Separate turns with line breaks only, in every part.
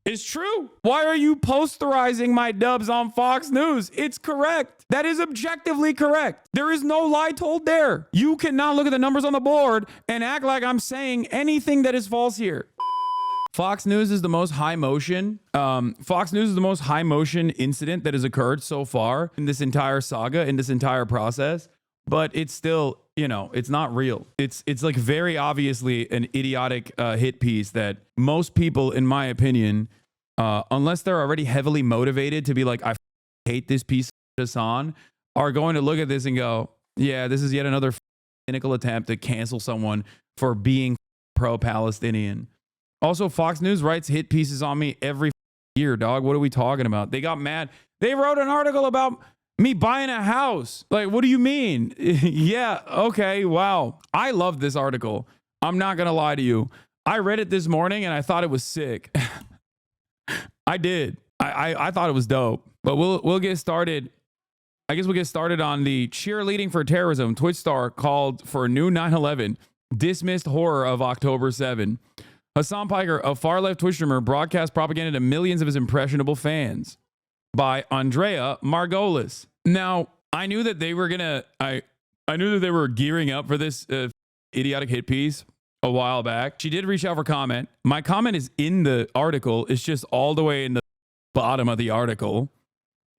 is true. Why are you posterizing my dubs on Fox News? It's correct. That is objectively correct. There is no lie told there. You cannot look at the numbers on the board and act like I'm saying anything that is false here. Fox News is the most high motion. Fox News is the most high motion incident that has occurred so far in this entire saga, in this entire process. But it's still, you know, it's not real. It's like very obviously an idiotic hit piece that most people, in my opinion, unless they're already heavily motivated to be like, I hate this piece of Hassan, are going to look at this and go, yeah, this is yet another cynical attempt to cancel someone for being pro-Palestinian. Also, Fox News writes hit pieces on me every year, dog. What are we talking about? They got mad. They wrote an article about me buying a house. Like, what do you mean? Yeah, okay, wow. I love this article. I'm not going to lie to you. I read it this morning and I thought it was sick. I did. I thought it was dope. But we'll get started. I guess we'll get started on the cheerleading for terrorism. Twitch star called for a new 9/11. Dismissed horror of October 7. Hasan Piker, a far-left Twitch streamer, broadcast propaganda to millions of his impressionable fans. By Andrea Margolis. Now, I knew that they were gonna. I knew that they were gearing up for this idiotic hit piece a while back. She did reach out for comment. My comment is in the article. It's just all the way in the bottom of the article.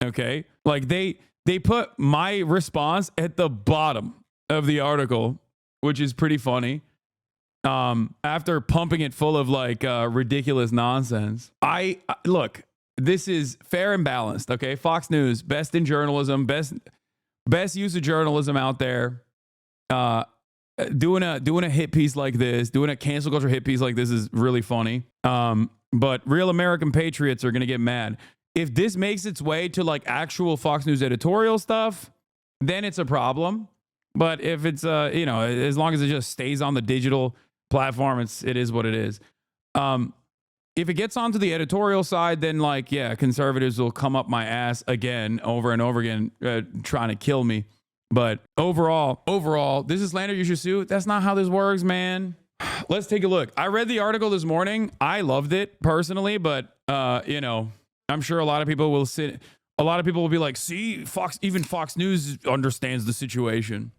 Okay, like they put my response at the bottom of the article, which is pretty funny. After pumping it full of like ridiculous nonsense. Look. This is fair and balanced, okay? Fox News, best in journalism, best use of journalism out there. Doing a hit piece like this, doing a cancel culture hit piece like this is really funny. But real American patriots are gonna get mad. If this makes its way to like actual Fox News editorial stuff, then it's a problem. But if it's you know, as long as it just stays on the digital platform, it is what it is. If it gets onto the editorial side, then like, yeah, conservatives will come up my ass again, over and over again, trying to kill me. But overall, this is slander you should sue. That's not how this works, man. Let's take a look. I read the article this morning. I loved it personally, but you know, I'm sure a lot of people will be like, see, even Fox News understands the situation.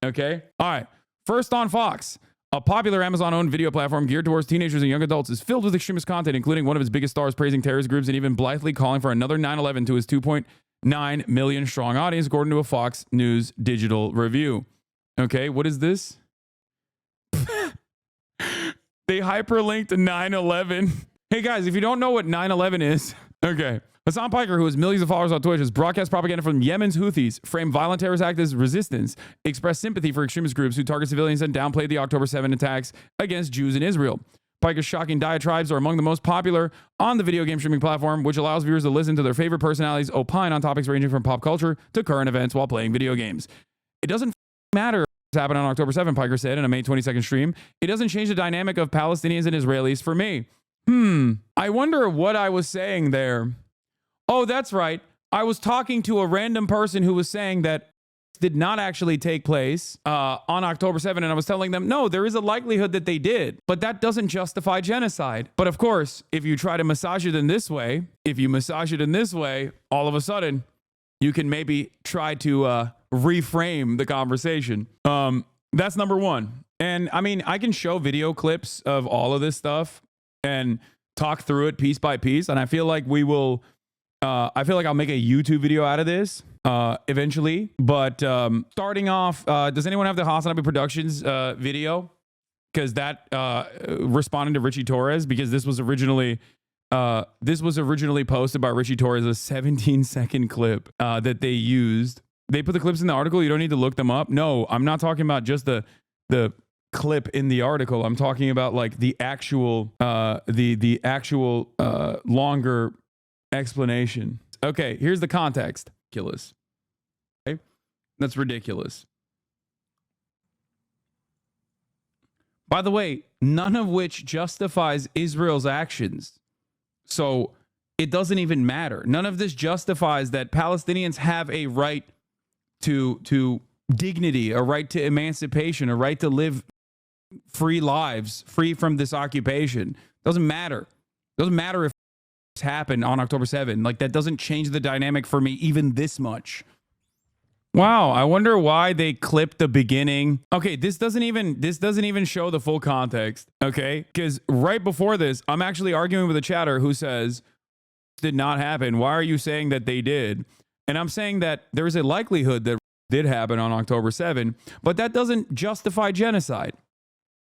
Okay. All right. First on Fox. A popular Amazon-owned video platform geared towards teenagers and young adults is filled with extremist content, including one of its biggest stars praising terrorist groups and even blithely calling for another 9/11 to his 2.9 million strong audience, according to a Fox News digital review. Okay, what is this? They hyperlinked 9/11. Hey guys, if you don't know what 9/11 is, okay. Hasan Piker, who has millions of followers on Twitch, has broadcast propaganda from Yemen's Houthis, framed violent terrorist acts as resistance, expressed sympathy for extremist groups who target civilians, and downplayed the October 7 attacks against Jews in Israel. Piker's shocking diatribes are among the most popular on the video game streaming platform, which allows viewers to listen to their favorite personalities opine on topics ranging from pop culture to current events while playing video games. It doesn't matter what's happened on October 7, Piker said in a May 22nd stream. It doesn't change the dynamic of Palestinians and Israelis for me. I wonder what I was saying there. Oh, that's right. I was talking to a random person who was saying that did not actually take place on October 7, and I was telling them, no, there is a likelihood that they did, but that doesn't justify genocide. But of course, if you try to massage it in this way, all of a sudden, you can maybe try to reframe the conversation. That's number one. And I mean, I can show video clips of all of this stuff and talk through it piece by piece, and I feel like we will... I feel like I'll make a YouTube video out of this eventually. But starting off, does anyone have the Hasanabi Productions video? Because that responded to Richie Torres, because this was originally posted by Richie Torres, a 17-second clip that they used. They put the clips in the article. You don't need to look them up. No, I'm not talking about just the clip in the article. I'm talking about like the actual longer explanation. Okay, here's the context. Ridiculous. Okay? That's ridiculous. By the way, none of which justifies Israel's actions. So it doesn't even matter. None of this justifies that Palestinians have a right to dignity, a right to emancipation, a right to live free lives, free from this occupation. Doesn't matter. Doesn't matter if happened on October 7. Like, that doesn't change the dynamic for me even this much. Wow, I wonder why they clipped the beginning. Okay, this doesn't even show the full context, okay? Because right before this, I'm actually arguing with a chatter who says, did not happen. Why are you saying that they did? And I'm saying that there is a likelihood that did happen on October 7, but that doesn't justify genocide.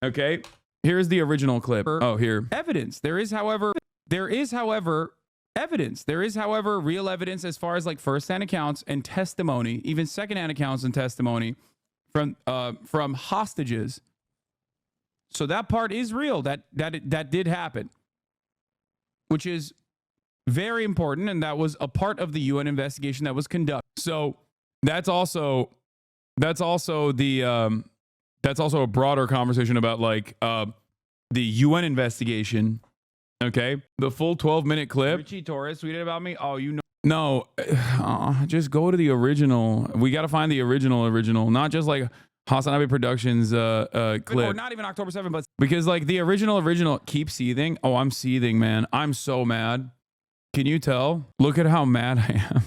Okay? Here's the original clip. Oh, here. Evidence. There is, however, evidence. There is, however, real evidence as far as like first-hand accounts and testimony, even second-hand accounts and testimony from hostages. So that part is real. That did happen, which is very important, and that was a part of the UN investigation that was conducted. So that's also a broader conversation about like the UN investigation. Okay, the full 12-minute clip. Richie Torres tweeted about me. Oh, you know. No, just go to the original. We got to find the original, not just like Hasanabi Productions clip. Or not even October 7th, but because like the original. Keep seething. Oh, I'm seething, man. I'm so mad. Can you tell? Look at how mad I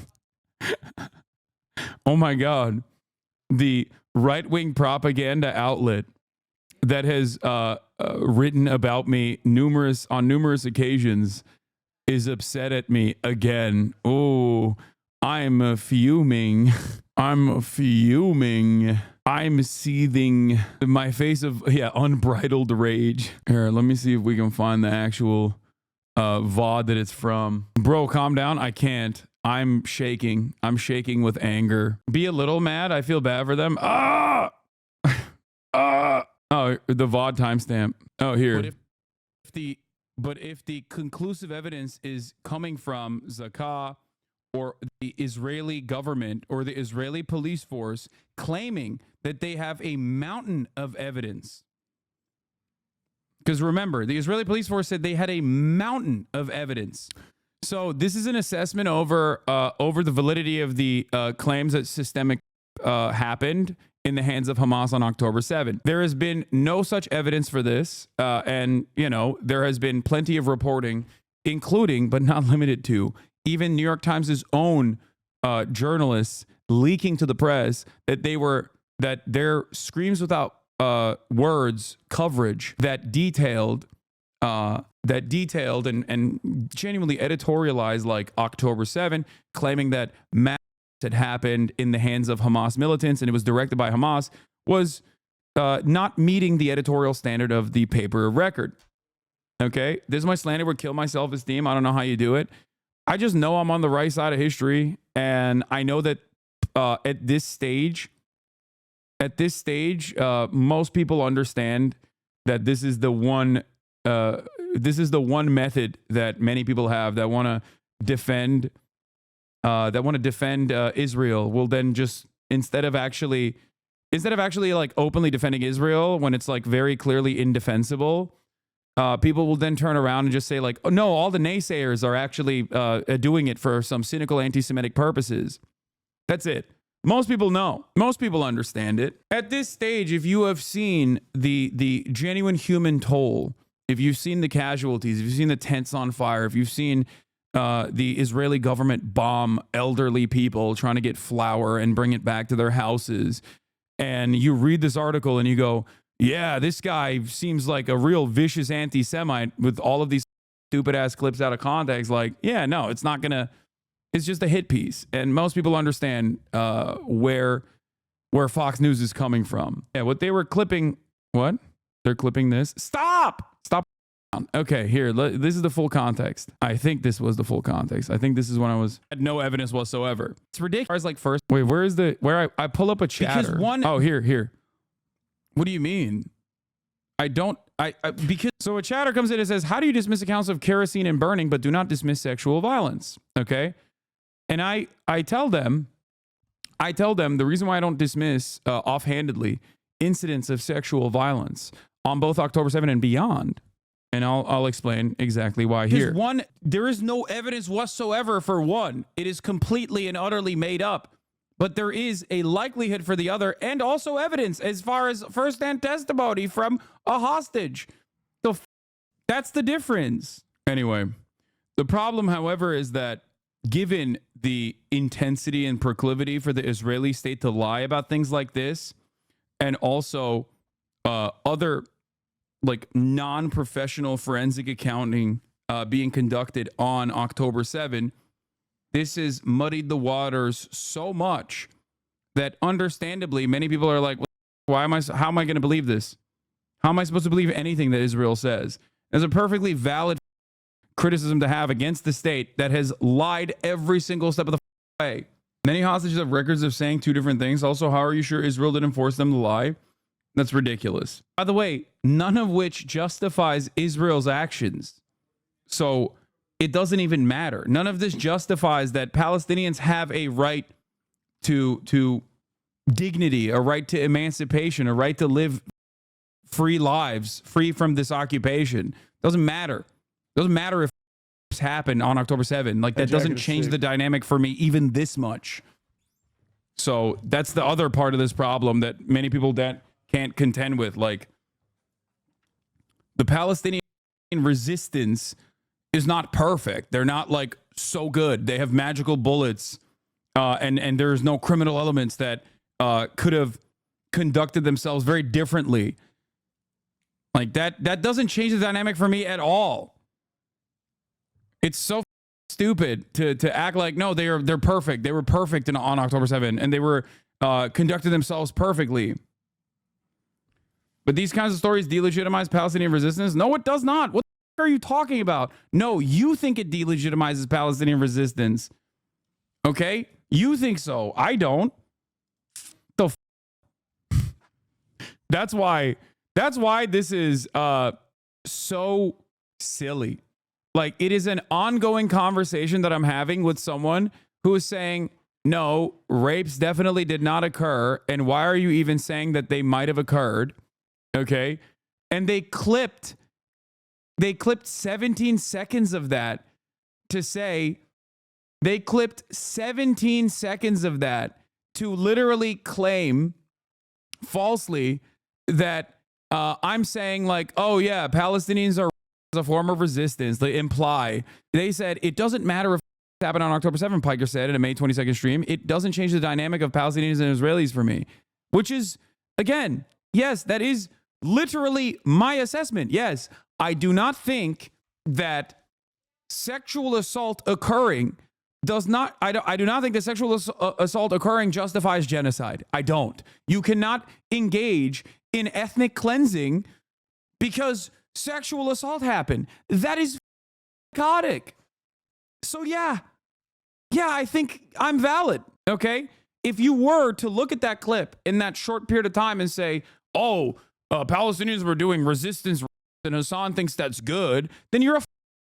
am. Oh my God. The right-wing propaganda outlet that has written about me on numerous occasions is upset at me again. Oh, I'm fuming. I'm fuming. I'm seething. My face of, unbridled rage. Here, let me see if we can find the actual VOD that it's from. Bro, calm down. I can't. I'm shaking. I'm shaking with anger. Be a little mad. I feel bad for them. Oh, the VOD timestamp. Oh, here. But if the conclusive evidence is coming from Zakah or the Israeli government or the Israeli police force claiming that they have a mountain of evidence. Because remember, the Israeli police force said they had a mountain of evidence. So this is an assessment over the validity of the claims that systemic happened in the hands of Hamas on October 7th. There has been no such evidence for this. And, there has been plenty of reporting, including, but not limited to, even New York Times' own journalists leaking to the press that their screams without words coverage that detailed and genuinely editorialized like October 7, claiming that mass had happened in the hands of Hamas militants and it was directed by Hamas, was not meeting the editorial standard of the paper of record. Okay, this is my slander would kill my self-esteem. I don't know how you do it. I just know I'm on the right side of history, and I know that at this stage, most people understand that this is the one method that many people have that want to defend Israel will then just instead of actually like openly defending Israel when it's like very clearly indefensible, people will then turn around and just say like, oh no, all the naysayers are actually doing it for some cynical anti-Semitic purposes. That's it. Most people know. Most people understand it. At this stage, if you have seen the genuine human toll, if you've seen the casualties, if you've seen the tents on fire, if you've seen the Israeli government bomb elderly people trying to get flour and bring it back to their houses, and you read this article and you go, yeah, this guy seems like a real vicious anti-Semite with all of these stupid ass clips out of context. Like, yeah, no, it's not gonna. It's just a hit piece, and most people understand where Fox News is coming from. Yeah, what they were clipping. What? They're clipping this. Stop. Okay, here. This is the full context. I think this was the full context. I think this is when I had no evidence whatsoever. It's ridiculous. Like first. Wait, where I pull up a chatter? Because oh, here. What do you mean? Because so a chatter comes in and says, how do you dismiss accounts of kerosene and burning, but do not dismiss sexual violence? Okay. And I tell them the reason why I don't dismiss offhandedly incidents of sexual violence on both October 7 and beyond. And I'll explain exactly why here. One, there is no evidence whatsoever for one. It is completely and utterly made up. But there is a likelihood for the other, and also evidence as far as first-hand testimony from a hostage. That's the difference. Anyway, The problem, however, is that given the intensity and proclivity for the Israeli state to lie about things like this, and also other like non-professional forensic accounting being conducted on October 7, this has muddied the waters so much that understandably many people are like, how am I going to believe this? How am I supposed to believe anything that Israel says? There's a perfectly valid criticism to have against the state that has lied every single step of the way. Many hostages have records of saying two different things. Also, how are you sure Israel didn't force them to lie? That's ridiculous. By the way, none of which justifies Israel's actions. So it doesn't even matter. None of this justifies that Palestinians have a right to dignity, a right to emancipation, a right to live free lives, free from this occupation. Doesn't matter. Doesn't matter if this happened on October 7. Like, that doesn't change the dynamic for me even this much. So that's the other part of this problem that many people that can't contend with. Like, the Palestinian resistance is not perfect. They're not like so good. They have magical bullets, and there's no criminal elements that could have conducted themselves very differently. Like, that doesn't change the dynamic for me at all. It's so stupid to act like, no, they're perfect. They were perfect on October 7, and they were conducted themselves perfectly. But these kinds of stories delegitimize Palestinian resistance? No, it does not. What the are you talking about? No, you think it delegitimizes Palestinian resistance. Okay? You think so. I don't. That's why this is so silly. Like, it is an ongoing conversation that I'm having with someone who is saying, no, rapes definitely did not occur. And why are you even saying that they might have occurred? Okay. And they clipped 17 seconds of that to say, they clipped 17 seconds of that to literally claim falsely that I'm saying, like, oh yeah, Palestinians are a form of resistance. They imply, they said it doesn't matter if it happened on October 7th, Piker said in a May 22nd stream. It doesn't change the dynamic of Palestinians and Israelis for me, which is, again, yes, that is literally my assessment. Yes, I do not think that sexual assault occurring I do not think that sexual assault occurring justifies genocide. I don't. You cannot engage in ethnic cleansing because sexual assault happened. That is psychotic. So yeah, I think I'm valid. Okay. If you were to look at that clip in that short period of time and say, oh, Palestinians were doing resistance and Hassan thinks that's good, then you're a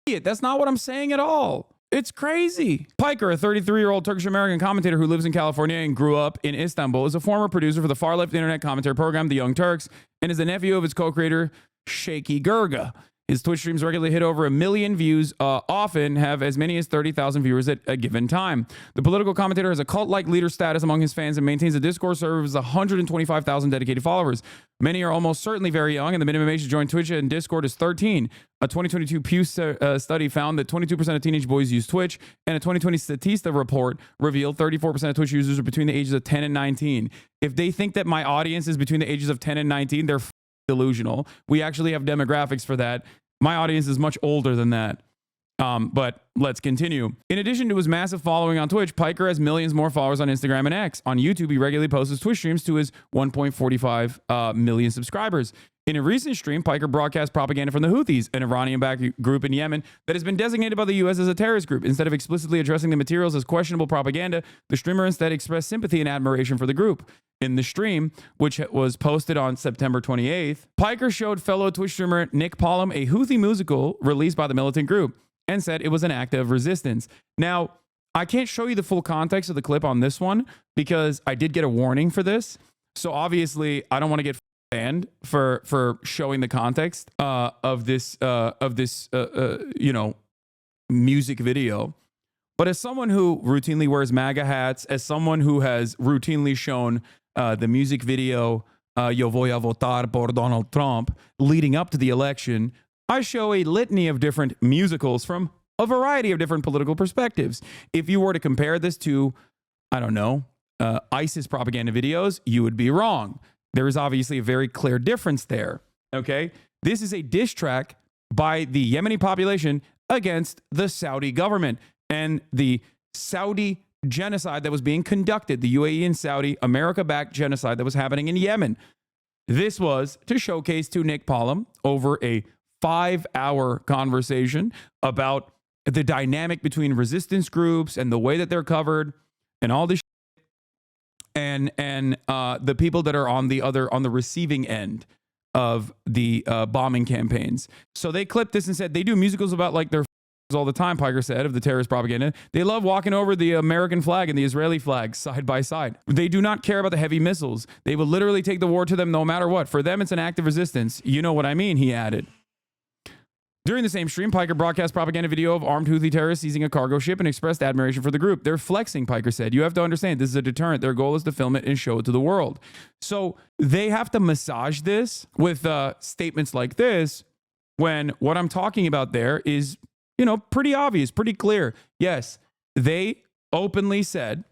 idiot. That's not what I'm saying at all. It's crazy. Piker, a 33-year-old Turkish-American commentator who lives in California and grew up in Istanbul, is a former producer for the far-left internet commentary program, The Young Turks, and is the nephew of its co-creator, Shaky Gurga. His Twitch streams regularly hit over 1 million views, often have as many as 30,000 viewers at a given time. The political commentator has a cult-like leader status among his fans and maintains a Discord server with 125,000 dedicated followers. Many are almost certainly very young, and the minimum age to join Twitch and Discord is 13. A 2022 Pew study found that 22% of teenage boys use Twitch, and a 2020 Statista report revealed 34% of Twitch users are between the ages of 10 and 19. If they think that my audience is between the ages of 10 and 19, they're delusional. We actually have demographics for that. My audience is much older than that. But let's continue. In addition to his massive following on Twitch, Piker has millions more followers on Instagram and X. On YouTube, he regularly posts his Twitch streams to his 1.45 million subscribers. In a recent stream, Piker broadcast propaganda from the Houthis, an Iranian-backed group in Yemen that has been designated by the U.S. as a terrorist group. Instead of explicitly addressing the materials as questionable propaganda, the streamer instead expressed sympathy and admiration for the group. In the stream, which was posted on September 28th, Piker showed fellow Twitch streamer Nick Pollum a Houthi musical released by the militant group and said it was an act of resistance. Now, I can't show you the full context of the clip on this one because I did get a warning for this. So obviously, I don't want to get banned for showing the context of this music video. But as someone who routinely wears MAGA hats, as someone who has routinely shown the music video Yo voy a votar por Donald Trump leading up to the election, I show a litany of different musicals from a variety of different political perspectives. If you were to compare this to, I don't know, ISIS propaganda videos, you would be wrong. There is obviously a very clear difference there. Okay? This is a diss track by the Yemeni population against the Saudi government and the Saudi genocide that was being conducted, the UAE and Saudi America-backed genocide that was happening in Yemen. This was to showcase to Nick Pollum over a 5-hour conversation about the dynamic between resistance groups and the way that they're covered and all this and the people that are on the receiving end of the bombing campaigns. So they clipped this and said they do musicals about like their all the time, Piker said, of the terrorist propaganda. They love walking over the American flag and the Israeli flag side by side. They do not care about the heavy missiles. They will literally take the war to them no matter what. For them, it's an act of resistance. You know what I mean, he added. During the same stream, Piker broadcast propaganda video of armed Houthi terrorists seizing a cargo ship and expressed admiration for the group. They're flexing, Piker said. You have to understand, this is a deterrent. Their goal is to film it and show it to the world. So they have to massage this with statements like this when what I'm talking about there is, you know, pretty obvious, pretty clear. Yes, they openly stated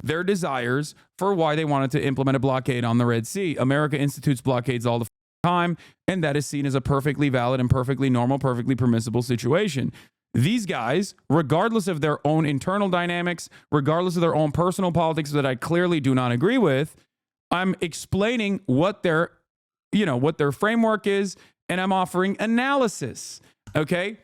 their desires for why they wanted to implement a blockade on the Red Sea. America institutes blockades all the time, and that is seen as a perfectly valid and perfectly normal, perfectly permissible situation. These guys, regardless of their own internal dynamics, regardless of their own personal politics that I clearly do not agree with, I'm explaining what their framework is, and I'm offering analysis. Okay?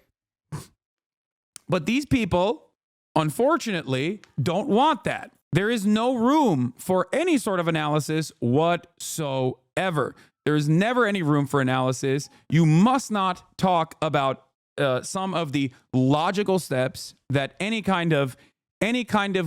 But these people, unfortunately, don't want that. There is no room for any sort of analysis whatsoever. There is never any room for analysis. You must not talk about some of the logical steps that any kind of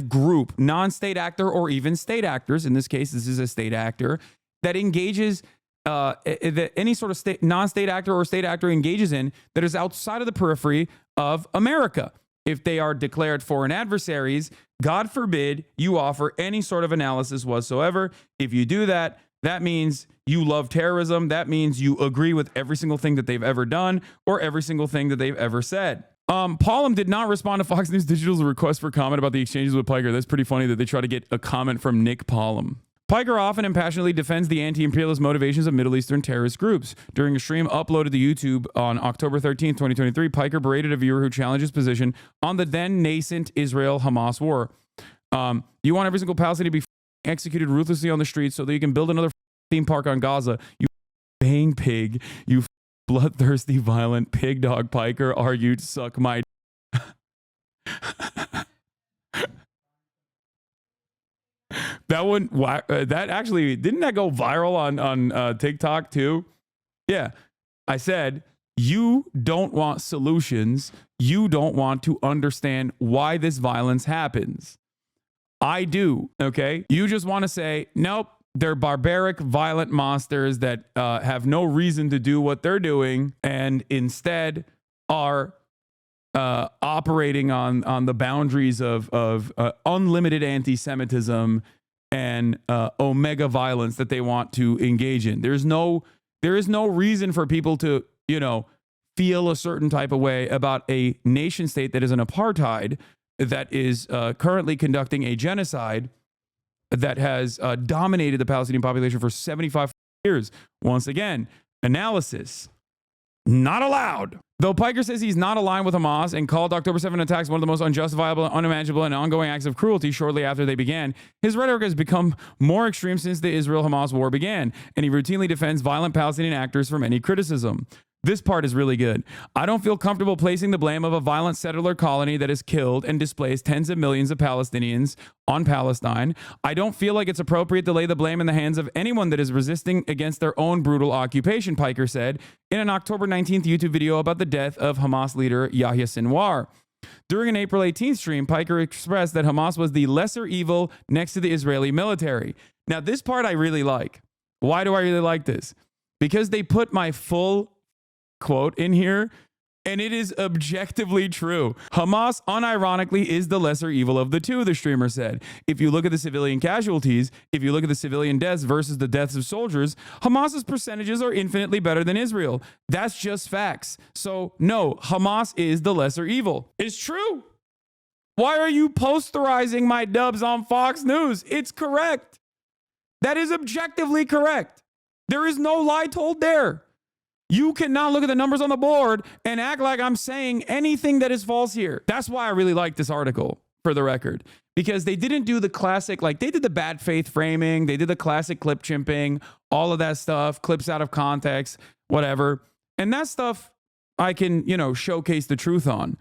group, non-state actor or even state actors, in this case, this is a state actor, that engages that any sort of non-state actor or state actor engages in that is outside of the periphery of America. If they are declared foreign adversaries, God forbid you offer any sort of analysis whatsoever. If you do that, that means you love terrorism. That means you agree with every single thing that they've ever done or every single thing that they've ever said. Pollum did not respond to Fox News Digital's request for comment about the exchanges with Piker. That's pretty funny that they try to get a comment from Nick Pollum. Piker often and passionately defends the anti-imperialist motivations of Middle Eastern terrorist groups. During a stream uploaded to YouTube on October 13, 2023, Piker berated a viewer who challenged his position on the then nascent Israel-Hamas war. You want every single Palestinian to be executed ruthlessly on the streets so that you can build another theme park on Gaza. You bang pig. You bloodthirsty, violent pig dog. Piker argued, suck my That one, that actually, didn't that go viral on TikTok too? Yeah. I said, you don't want solutions. You don't want to understand why this violence happens. I do, okay? You just want to say, nope, they're barbaric, violent monsters that have no reason to do what they're doing and instead are operating on the boundaries of unlimited anti-Semitism and omega violence that they want to engage in. There is no reason for people to, feel a certain type of way about a nation state that is an apartheid, that is currently conducting a genocide that has dominated the Palestinian population for 75 years. Once again, analysis not allowed. Though Piker says he's not aligned with Hamas and called October 7 attacks one of the most unjustifiable, unimaginable, and ongoing acts of cruelty shortly after they began, his rhetoric has become more extreme since the Israel-Hamas war began, and he routinely defends violent Palestinian actors from any criticism. This part is really good. I don't feel comfortable placing the blame of a violent settler colony that has killed and displaced tens of millions of Palestinians on Palestine. I don't feel like it's appropriate to lay the blame in the hands of anyone that is resisting against their own brutal occupation, Piker said in an October 19th YouTube video about the death of Hamas leader Yahya Sinwar. During an April 18th stream, Piker expressed that Hamas was the lesser evil next to the Israeli military. Now, this part I really like. Why do I really like this? Because they put my full quote in here, And it is objectively true. Hamas, unironically, is the lesser evil of the two, the streamer said. If you look at the civilian casualties, if you look at the civilian deaths versus the deaths of soldiers, Hamas's percentages are infinitely better than Israel. That's just facts. So, no, Hamas is the lesser evil. It's true. Why are you posterizing my dubs on Fox News? It's correct. That is objectively correct. There is no lie told there. You cannot look at the numbers on the board and act like I'm saying anything that is false here. That's why I really like this article, for the record, because they didn't do the classic, like they did the bad faith framing. They did the classic clip chimping, all of that stuff, clips out of context, whatever. And that stuff I can, showcase the truth on.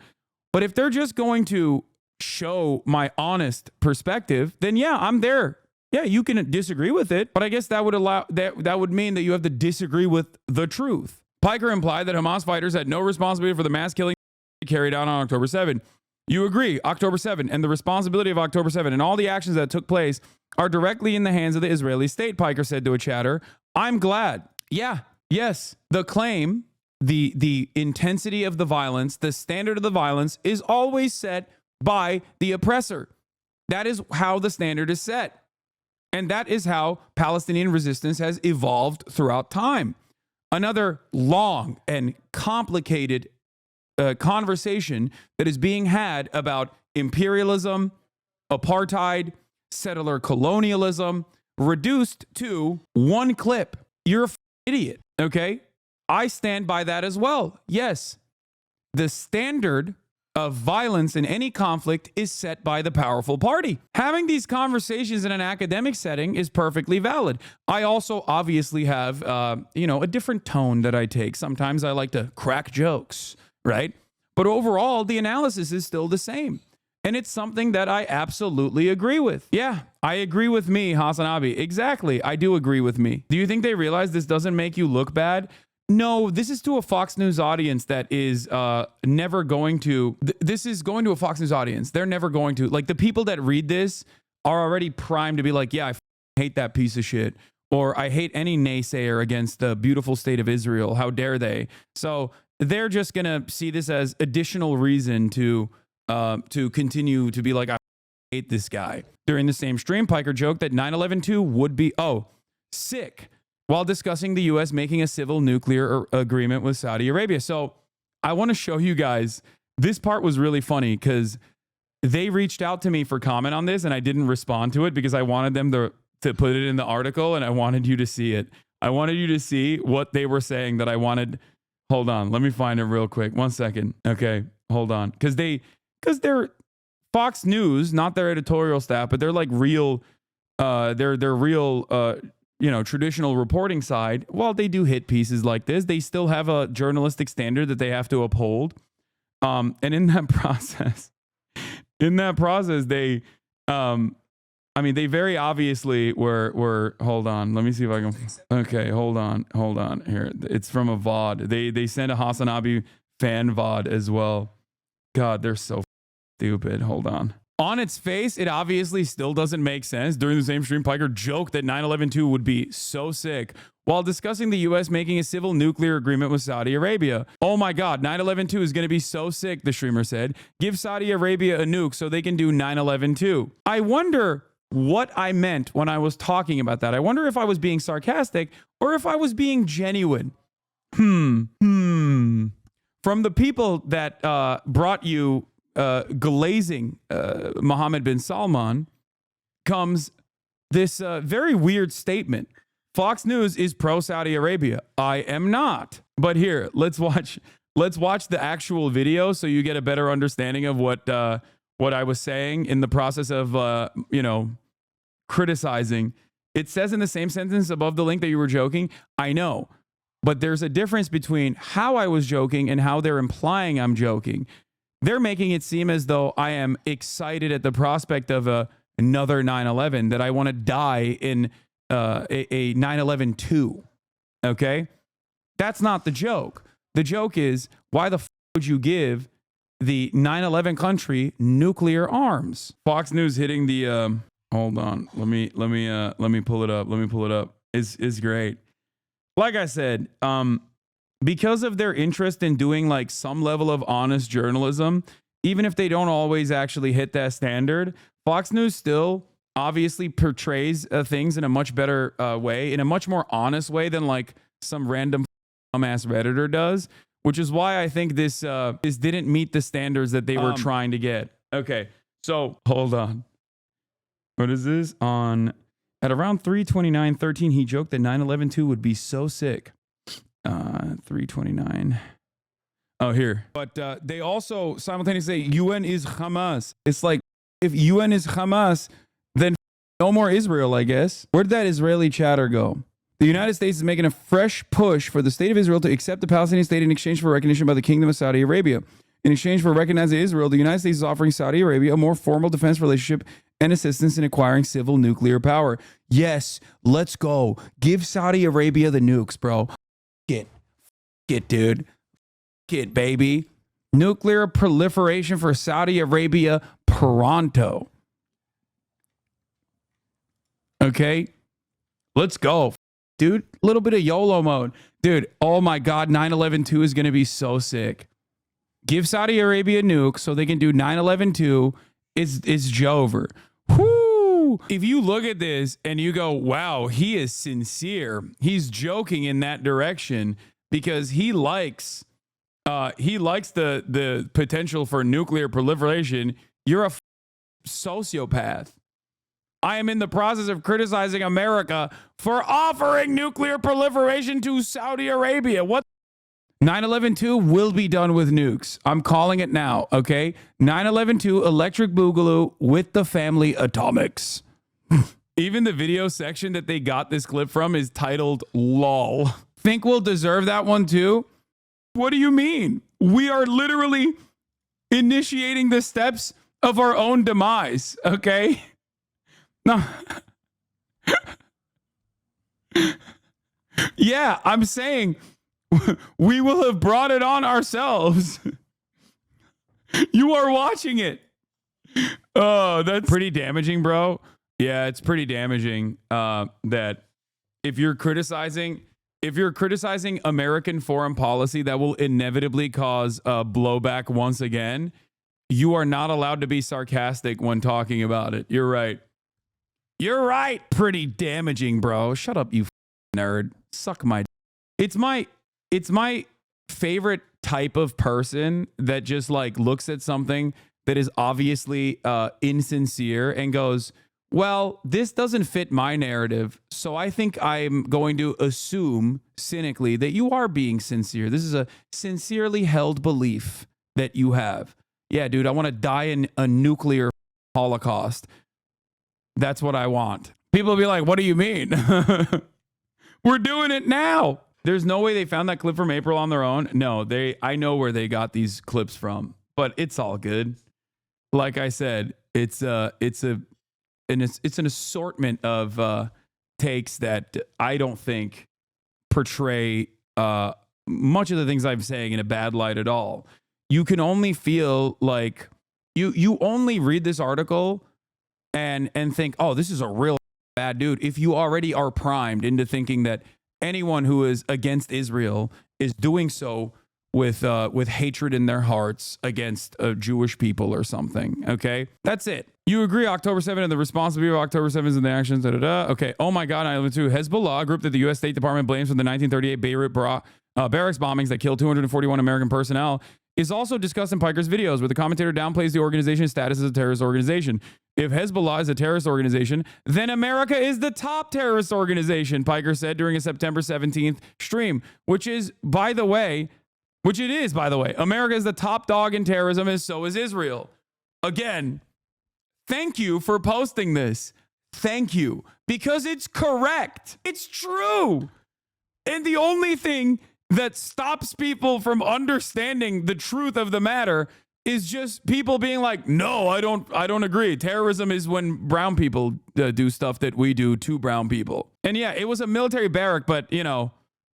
But if they're just going to show my honest perspective, then yeah, I'm there. Yeah, you can disagree with it, but I guess that would mean that you have to disagree with the truth. Piker implied that Hamas fighters had no responsibility for the mass killing carried out on October 7. You agree, October 7, and the responsibility of October 7 and all the actions that took place are directly in the hands of the Israeli state, Piker said to a chatter. I'm glad. Yeah, yes, the claim, the intensity of the violence, the standard of the violence is always set by the oppressor. That is how the standard is set. And that is how Palestinian resistance has evolved throughout time. Another long and complicated conversation that is being had about imperialism, apartheid, settler colonialism, reduced to one clip. You're an idiot, okay? I stand by that as well. Yes, the standard of violence in any conflict is set by the powerful party. Having these conversations in an academic setting is perfectly valid. I also obviously have, a different tone that I take. Sometimes I like to crack jokes, right? But overall, the analysis is still the same. And it's something that I absolutely agree with. Yeah, I agree with me, Hasanabi. Exactly, I do agree with me. Do you think they realize this doesn't make you look bad? No, this is to a Fox News audience that is never going to... This is going to a Fox News audience. They're never going to... Like, the people that read this are already primed to be like, yeah, I hate that piece of shit. Or I hate any naysayer against the beautiful state of Israel. How dare they? So they're just going to see this as additional reason to continue to be like, I hate this guy. During the same stream, Piker joked that 9/11-2 would be... sick. While discussing the U.S. making a civil nuclear agreement with Saudi Arabia. So I want to show you guys, this part was really funny because they reached out to me for comment on this and I didn't respond to it because I wanted them to put it in the article and I wanted you to see it. I wanted you to see what they were saying that I wanted. Hold on, let me find it real quick. 1 second. Okay, hold on. Because they're Fox News, not their editorial staff, but they're like real, they're real, traditional reporting side. While they do hit pieces like this, they still have a journalistic standard that they have to uphold. And in that process, they, they very obviously were, hold on, let me see if I can, okay, hold on here. It's from a VOD. They sent a Hasanabi fan VOD as well. God, they're so stupid. Hold on. On its face, it obviously still doesn't make sense. During the same stream, Piker joked that 9/11-2 would be so sick while discussing the U.S. making a civil nuclear agreement with Saudi Arabia. Oh my God, 9/11-2 is going to be so sick, the streamer said. Give Saudi Arabia a nuke so they can do 9/11-2. I wonder what I meant when I was talking about that. I wonder if I was being sarcastic or if I was being genuine. From the people that brought you glazing Mohammed bin Salman comes this very weird statement. Fox News is pro-Saudi Arabia. I am not. But here, let's watch the actual video so you get a better understanding of what I was saying in the process of criticizing. It says in the same sentence above the link that you were joking. I know. But there's a difference between how I was joking and how they're implying I'm joking. They're making it seem as though I am excited at the prospect of another 9/11, that I want to die in a 9/11-2. Okay? That's not the joke. The joke is, why the would you give the 9/11 country nuclear arms? Fox News hitting the hold on. Let me pull it up. Let me pull it up. It's great. Like I said, because of their interest in doing like some level of honest journalism, even if they don't always actually hit that standard, Fox News still obviously portrays things in a much better way, in a much more honest way than like some random dumbass Redditor does, which is why I think this didn't meet the standards that they were trying to get. Okay, so hold on. What is this? At around 3:29:13, he joked that 9/11/2 would be so sick. 3:29. Oh, here. But they also simultaneously say UN is Hamas. It's like, if UN is Hamas, then no more Israel, I guess. Where'd that Israeli chatter go? The United States is making a fresh push for the state of Israel to accept the Palestinian state in exchange for recognition by the Kingdom of Saudi Arabia. In exchange for recognizing Israel, the United States is offering Saudi Arabia a more formal defense relationship and assistance in acquiring civil nuclear power. Yes, let's go. Give Saudi Arabia the nukes, bro. Get, dude. Get, baby. Nuclear proliferation for Saudi Arabia pronto. Okay? Let's go. Dude, a little bit of YOLO mode. Dude, oh my God, 9/11/2 is going to be so sick. Give Saudi Arabia a nuke so they can do 9/11/2. It's Jover. Whoo! If you look at this and you go, wow, he is sincere. He's joking in that direction because he likes the potential for nuclear proliferation. You're a sociopath. I am in the process of criticizing America for offering nuclear proliferation to Saudi Arabia. What? 9/11/2 will be done with nukes. I'm calling it now, okay? 9/11/2 electric boogaloo with the family atomics. Even the video section that they got this clip from is titled LOL. Think we'll deserve that one too? What do you mean? We are literally initiating the steps of our own demise, okay? No. Yeah, I'm saying we will have brought it on ourselves. You are watching it. Oh, that's pretty damaging, bro. Yeah, it's pretty damaging that if you're criticizing American foreign policy that will inevitably cause blowback once again, you are not allowed to be sarcastic when talking about it. You're right. You're right. Pretty damaging, bro. Shut up, you nerd. Suck my. It's my favorite type of person that just like looks at something that is obviously insincere and goes, well, this doesn't fit my narrative, so I think I'm going to assume cynically that you are being sincere. This is a sincerely held belief that you have. Yeah, dude, I want to die in a nuclear holocaust. That's what I want. People will be like, what do you mean? We're doing it now. There's no way they found that clip from April on their own. No, I know where they got these clips from, but it's all good. Like I said, it's an assortment of takes that I don't think portray much of the things I'm saying in a bad light at all. You can only feel like you only read this article and think, oh, this is a real bad dude, if you already are primed into thinking that anyone who is against Israel is doing so with hatred in their hearts against Jewish people or something. Okay, that's it. You agree October 7th and the responsibility of October 7th and the actions. Okay. Oh my God. 9/11/2. Hezbollah, a group that the U.S. State Department blames for the 1938 Beirut barracks bombings that killed 241 American personnel, is also discussed in Piker's videos, where the commentator downplays the organization's status as a terrorist organization. If Hezbollah is a terrorist organization, then America is the top terrorist organization, Piker said during a September 17th stream, which it is, by the way. America is the top dog in terrorism, and so is Israel. Again, thank you for posting this. Thank you. Because it's correct. It's true. And the only thing that stops people from understanding the truth of the matter is just people being like, no, I don't agree. Terrorism is when brown people do stuff that we do to brown people. And yeah, it was a military barrack, but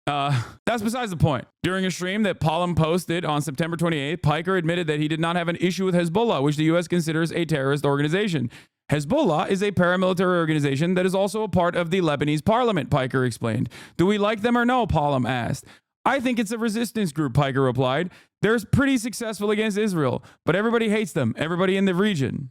that's besides the point. During a stream that Pollum posted on September 28th, Piker admitted that he did not have an issue with Hezbollah, which the U.S. considers a terrorist organization. Hezbollah is a paramilitary organization that is also a part of the Lebanese parliament, Piker explained. Do we like them or no? Pollum asked. I think it's a resistance group, Piker replied. They're pretty successful against Israel, but everybody hates them. Everybody in the region. ...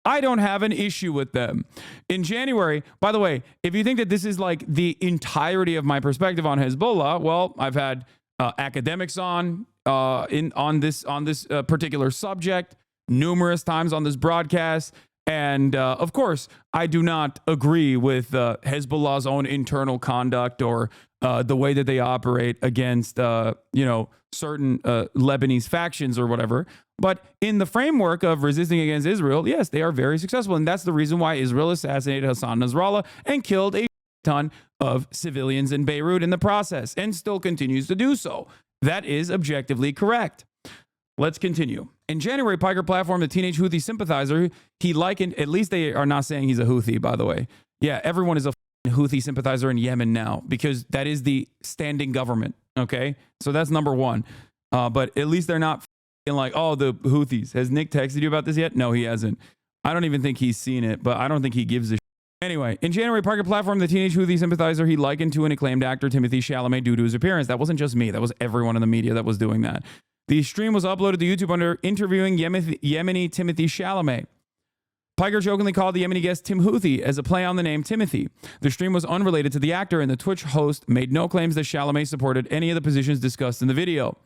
I don't have an issue with them. In January, by the way, if you think that this is like the entirety of my perspective on Hezbollah, well, I've had academics on this particular subject numerous times on this broadcast. And of course, I do not agree with Hezbollah's own internal conduct or the way that they operate against, certain Lebanese factions or whatever. But in the framework of resisting against Israel, yes, they are very successful. And that's the reason why Israel assassinated Hassan Nasrallah and killed a ton of civilians in Beirut in the process and still continues to do so. That is objectively correct. Let's continue. In January, Piker platformed the teenage Houthi sympathizer. He likened, at least they are not saying he's a Houthi, by the way. Yeah, everyone is a Houthi sympathizer in Yemen now because that is the standing government. Okay, so that's number one. But at least they're not like, oh, the Houthis. Has Nick texted you about this yet? No, he hasn't. I don't even think he's seen it, but I don't think he gives a shit. Anyway, in January, Piker platformed the teenage Houthi sympathizer he likened to an acclaimed actor, Timothée Chalamet, due to his appearance. That wasn't just me. That was everyone in the media that was doing that. The stream was uploaded to YouTube under interviewing Yemeni Timothée Chalamet. Piker jokingly called the Yemeni guest Tim Houthi as a play on the name Timothy. The stream was unrelated to the actor, and the Twitch host made no claims that Chalamet supported any of the positions discussed in the video.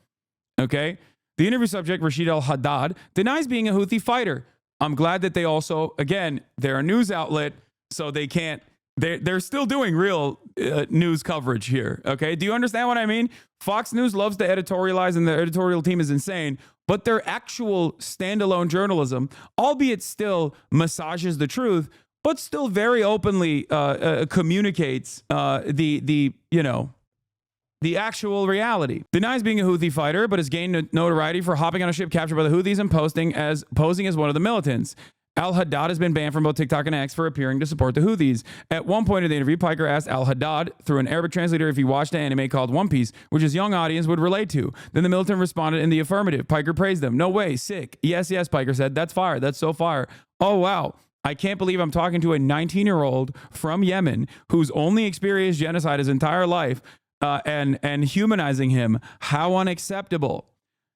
Okay? The interview subject, Rashid al-Haddad, denies being a Houthi fighter. I'm glad that they also, again, they're a news outlet, so they can't, they're still doing real news coverage here. Okay? Do you understand what I mean? Fox News loves to editorialize, and the editorial team is insane, but their actual standalone journalism, albeit still massages the truth, but still very openly communicates the actual reality. Denies being a Houthi fighter, but has gained notoriety for hopping on a ship captured by the Houthis and posing as one of the militants. Al-Haddad has been banned from both TikTok and X for appearing to support the Houthis. At one point in the interview, Piker asked Al-Haddad through an Arabic translator if he watched an anime called One Piece, which his young audience would relate to. Then the militant responded in the affirmative. Piker praised them. No way, sick. Yes, Piker said. That's fire. That's so fire. Oh, wow. I can't believe I'm talking to a 19-year-old from Yemen who's only experienced genocide his entire life and humanizing him. How unacceptable.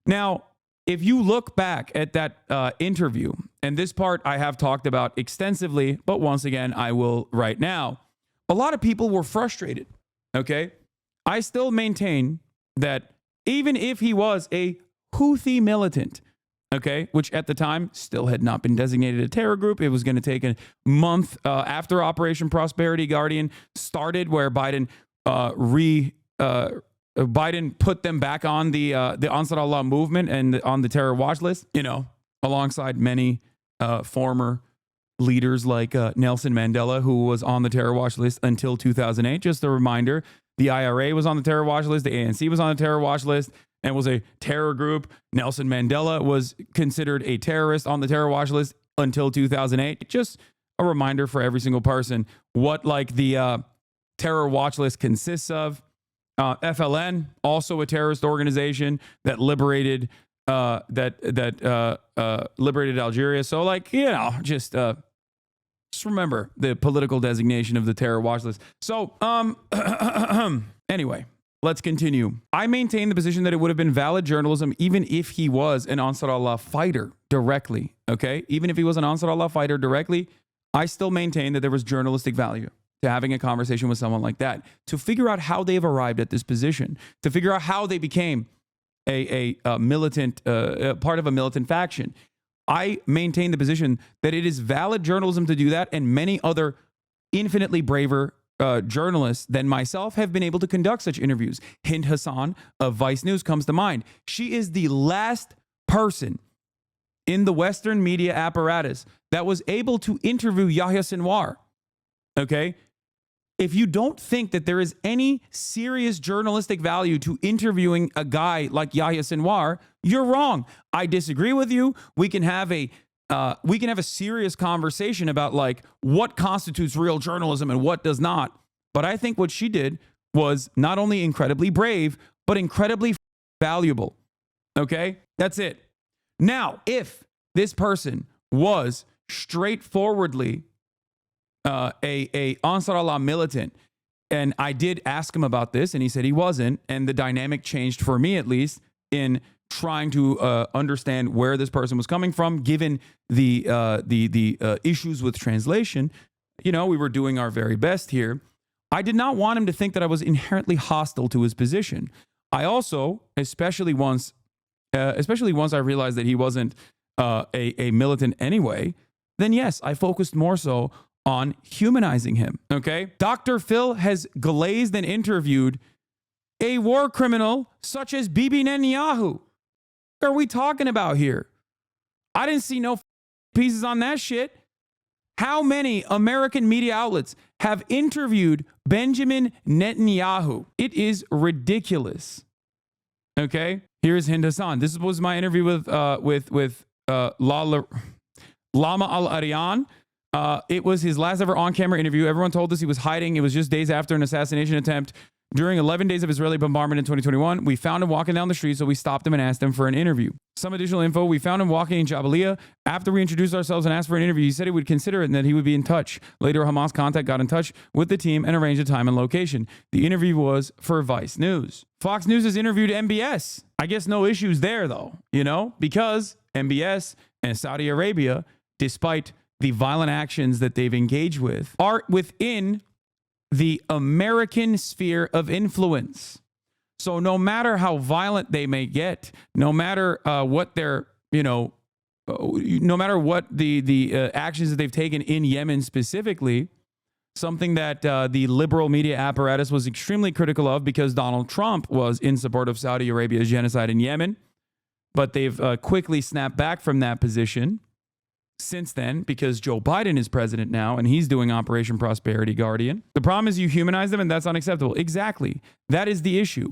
Now, if you look back at that interview, and this part I have talked about extensively, but once again, I will right now. A lot of people were frustrated, okay? I still maintain that even if he was a Houthi militant, okay, which at the time still had not been designated a terror group, it was going to take a month after Operation Prosperity Guardian started, where Biden Biden put them back on the Ansar Allah movement and on the terror watch list, alongside many former leaders like Nelson Mandela, who was on the terror watch list until 2008. Just a reminder, the IRA was on the terror watch list, the ANC was on the terror watch list and was a terror group. Nelson Mandela was considered a terrorist on the terror watch list until 2008. Just a reminder for every single person what the terror watch list consists of. FLN, also a terrorist organization that liberated liberated Algeria. So just remember the political designation of the terror watch list. So anyway, let's continue. I maintain the position that it would have been valid journalism even if he was an Ansar Allah fighter directly. Okay, even if he was an Ansar Allah fighter directly, I still maintain that there was journalistic value to having a conversation with someone like that, to figure out how they've arrived at this position, to figure out how they became a militant, part of a militant faction. I maintain the position that it is valid journalism to do that, and many other infinitely braver journalists than myself have been able to conduct such interviews. Hind Hassan of Vice News comes to mind. She is the last person in the Western media apparatus that was able to interview Yahya Sinwar. Okay? If you don't think that there is any serious journalistic value to interviewing a guy like Yahya Sinwar, you're wrong. I disagree with you. We can have a serious conversation about what constitutes real journalism and what does not. But I think what she did was not only incredibly brave, but incredibly valuable. Okay? That's it. Now, if this person was straightforwardly a Ansar Allah militant, And I did ask him about this, and he said he wasn't. And the dynamic changed for me, at least, in trying to understand where this person was coming from, given the issues with translation. We were doing our very best here. I did not want him to think that I was inherently hostile to his position. I also, especially once I realized that he wasn't a militant anyway, then yes, I focused more so on humanizing him. Okay, Dr. Phil has glazed and interviewed a war criminal such as Bibi Netanyahu. What are we talking about here? I didn't see no pieces on that shit. How many American media outlets have interviewed Benjamin Netanyahu? It is ridiculous. Okay, here's Hind Hassan. This was my interview with Lama Al-Arian. It was his last ever on-camera interview. Everyone told us he was hiding. It was just days after an assassination attempt. During 11 days of Israeli bombardment in 2021, we found him walking down the street, so we stopped him and asked him for an interview. Some additional info, we found him walking in Jabalia. After we introduced ourselves and asked for an interview, he said he would consider it and that he would be in touch. Later, Hamas contact got in touch with the team and arranged a time and location. The interview was for Vice News. Fox News has interviewed MBS. I guess no issues there, though, because MBS and Saudi Arabia, despite the violent actions that they've engaged with, are within the American sphere of influence. So no matter how violent they may get, no matter what their, no matter what the actions that they've taken in Yemen specifically, something that the liberal media apparatus was extremely critical of because Donald Trump was in support of Saudi Arabia's genocide in Yemen, but they've quickly snapped back from that position since then because Joe Biden is president now and he's doing Operation Prosperity Guardian. The problem is you humanize them and that's unacceptable. Exactly. That is the issue.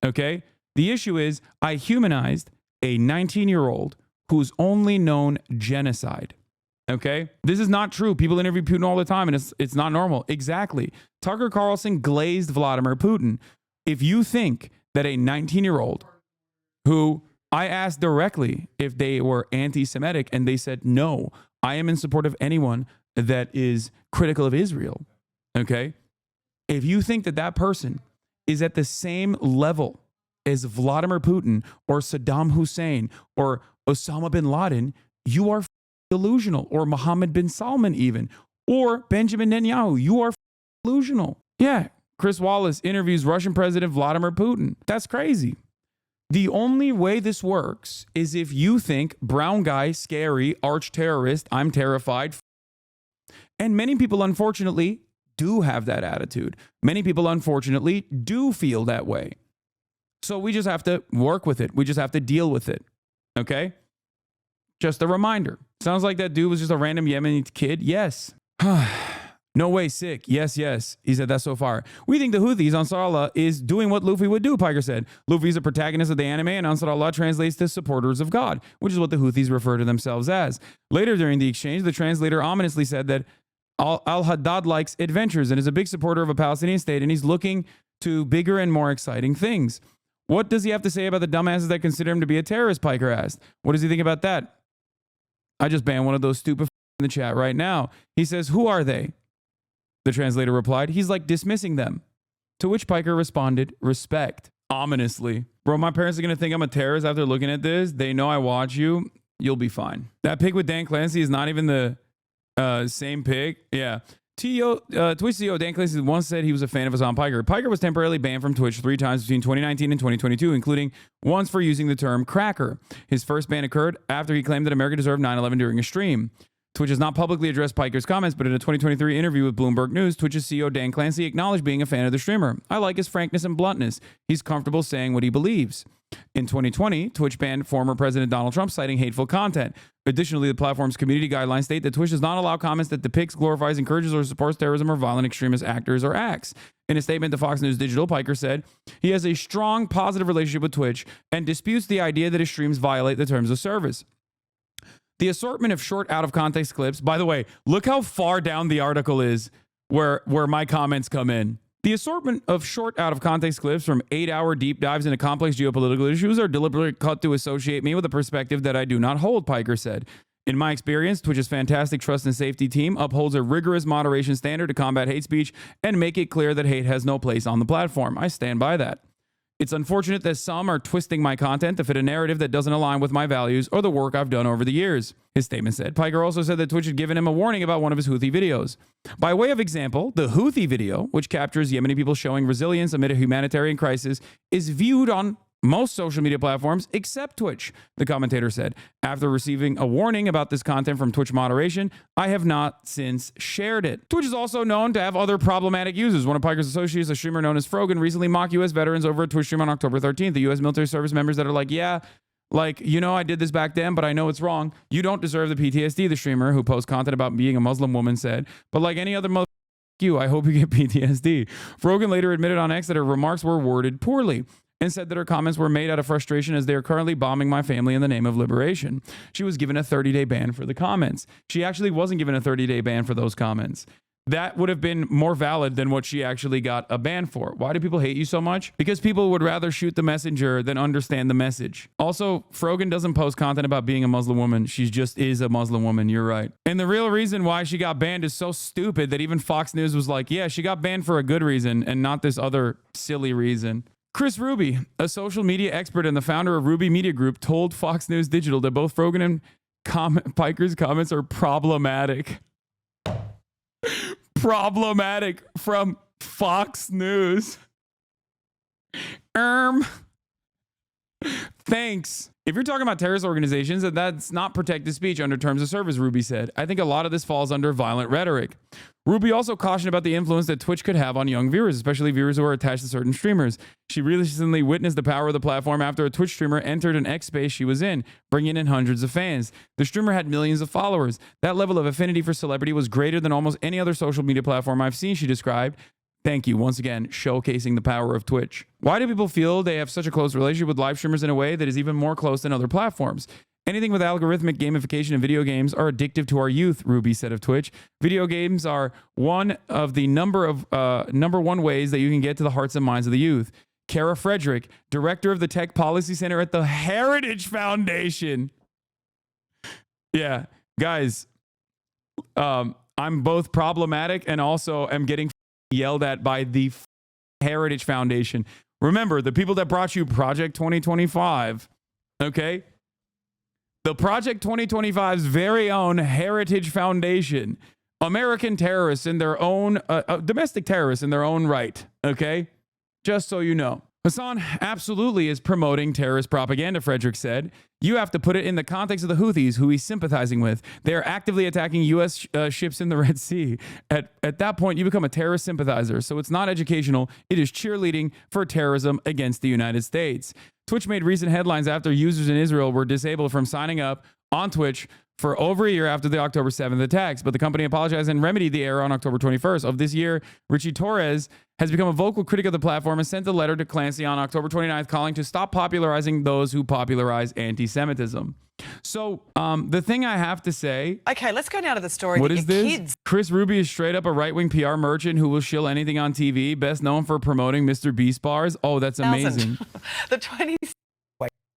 Okay? The issue is I humanized a 19-year-old who's only known genocide. Okay? This is not true. People interview Putin all the time and it's not normal. Exactly. Tucker Carlson glazed Vladimir Putin. If you think that a 19-year-old who I asked directly if they were anti-Semitic, and they said, no, I am in support of anyone that is critical of Israel. Okay? If you think that that person is at the same level as Vladimir Putin or Saddam Hussein or Osama bin Laden, you are delusional. Or Mohammed bin Salman even. Or Benjamin Netanyahu. You are delusional. Yeah. Chris Wallace interviews Russian President Vladimir Putin. That's crazy. The only way this works is if you think brown guy, scary, arch terrorist, I'm terrified. And many people, unfortunately, do have that attitude. Many people, unfortunately, do feel that way. So we just have to work with it. We just have to deal with it. Okay? Just a reminder. Sounds like that dude was just a random Yemeni kid. Yes. No way, sick. Yes, yes. He said that so far. We think the Houthis, Ansar Allah, is doing what Luffy would do, Piker said. Luffy is a protagonist of the anime, and Ansar Allah translates to supporters of God, which is what the Houthis refer to themselves as. Later during the exchange, the translator ominously said that Al-Haddad likes adventures and is a big supporter of a Palestinian state, and he's looking to bigger and more exciting things. What does he have to say about the dumbasses that consider him to be a terrorist, Piker asked. What does he think about that? I just banned one of those stupid in the chat right now. He says, who are they? The translator replied, he's like dismissing them. To which Piker responded, respect. Ominously. Bro, my parents are going to think I'm a terrorist after looking at this. They know I watch you. You'll be fine. That pic with Dan Clancy is not even the same pic. Yeah. Twitch CEO Dan Clancy once said he was a fan of Hasan Piker. Piker was temporarily banned from Twitch 3 times between 2019 and 2022, including once for using the term cracker. His first ban occurred after he claimed that America deserved 9/11 during a stream. Twitch has not publicly addressed Piker's comments, but in a 2023 interview with Bloomberg News, Twitch's CEO Dan Clancy acknowledged being a fan of the streamer. I like his frankness and bluntness. He's comfortable saying what he believes. In 2020, Twitch banned former President Donald Trump, citing hateful content. Additionally, the platform's community guidelines state that Twitch does not allow comments that depicts, glorifies, encourages, or supports terrorism or violent extremist actors or acts. In a statement to Fox News Digital, Piker said he has a strong, positive relationship with Twitch and disputes the idea that his streams violate the terms of service. The assortment of short out-of-context clips, by the way, look how far down the article is where my comments come in. The assortment of short out-of-context clips from 8-hour deep dives into complex geopolitical issues are deliberately cut to associate me with a perspective that I do not hold, Piker said. In my experience, Twitch's fantastic trust and safety team upholds a rigorous moderation standard to combat hate speech and make it clear that hate has no place on the platform. I stand by that. It's unfortunate that some are twisting my content to fit a narrative that doesn't align with my values or the work I've done over the years, his statement said. Piker also said that Twitch had given him a warning about one of his Houthi videos. By way of example, the Houthi video, which captures Yemeni people showing resilience amid a humanitarian crisis, is viewed on most social media platforms except Twitch, the commentator said. After receiving a warning about this content from Twitch moderation, I have not since shared it. Twitch is also known to have other problematic users. One of Piker's associates, a streamer known as Frogan, recently mocked U.S. veterans over a Twitch stream on October 13th. The U.S. military service members that are like, yeah, like, you know, I did this back then, but I know it's wrong. You don't deserve the PTSD, the streamer who posts content about being a Muslim woman said. But like any other you, I hope you get PTSD. Frogan later admitted on X that her remarks were worded poorly and said that her comments were made out of frustration as they are currently bombing my family in the name of liberation. She was given a 30-day ban for the comments. She actually wasn't given a 30-day ban for those comments. That would have been more valid than what she actually got a ban for. Why do people hate you so much? Because people would rather shoot the messenger than understand the message. Also, Frogan doesn't post content about being a Muslim woman. She just is a Muslim woman. You're right. And the real reason why she got banned is so stupid that even Fox News was like, yeah, she got banned for a good reason and not this other silly reason. Chris Ruby, a social media expert and the founder of Ruby Media Group, told Fox News Digital that both Frogan and Piker's comments are problematic. Problematic from Fox News. Thanks. If you're talking about terrorist organizations, that's not protected speech under terms of service, Ruby said. I think a lot of this falls under violent rhetoric. Ruby also cautioned about the influence that Twitch could have on young viewers, especially viewers who are attached to certain streamers. She recently witnessed the power of the platform after a Twitch streamer entered an X space she was in, bringing in hundreds of fans. The streamer had millions of followers. That level of affinity for celebrity was greater than almost any other social media platform I've seen, she described. Thank you, once again, showcasing the power of Twitch. Why do people feel they have such a close relationship with live streamers in a way that is even more close than other platforms? Anything with algorithmic gamification and video games are addictive to our youth, Ruby said of Twitch. Video games are one of the number one ways that you can get to the hearts and minds of the youth. Kara Frederick, director of the Tech Policy Center at the Heritage Foundation. Yeah, guys, I'm both problematic and also am getting yelled at by the Heritage Foundation. Remember, the people that brought you Project 2025, okay? The Project 2025's very own Heritage Foundation. American terrorists in their own, domestic terrorists in their own right, okay? Just so you know. Hasan absolutely is promoting terrorist propaganda, Frederick said. You have to put it in the context of the Houthis, who he's sympathizing with. They are actively attacking U.S. ships in the Red Sea. At that point, you become a terrorist sympathizer. So it's not educational. It is cheerleading for terrorism against the United States. Twitch made recent headlines after users in Israel were disabled from signing up on Twitch for over a year after the October 7th attacks. But the company apologized and remedied the error on October 21st of this year. Richie Torres has become a vocal critic of the platform and sent a letter to Clancy on October 29th calling to stop popularizing those who popularize anti-Semitism. So the thing I have to say...
Okay, let's go now to the story.
What is this? Kids. Chris Ruby is straight up a right-wing PR merchant who will shill anything on TV, best known for promoting Mr. Beast bars. Oh, that's amazing.
The 20...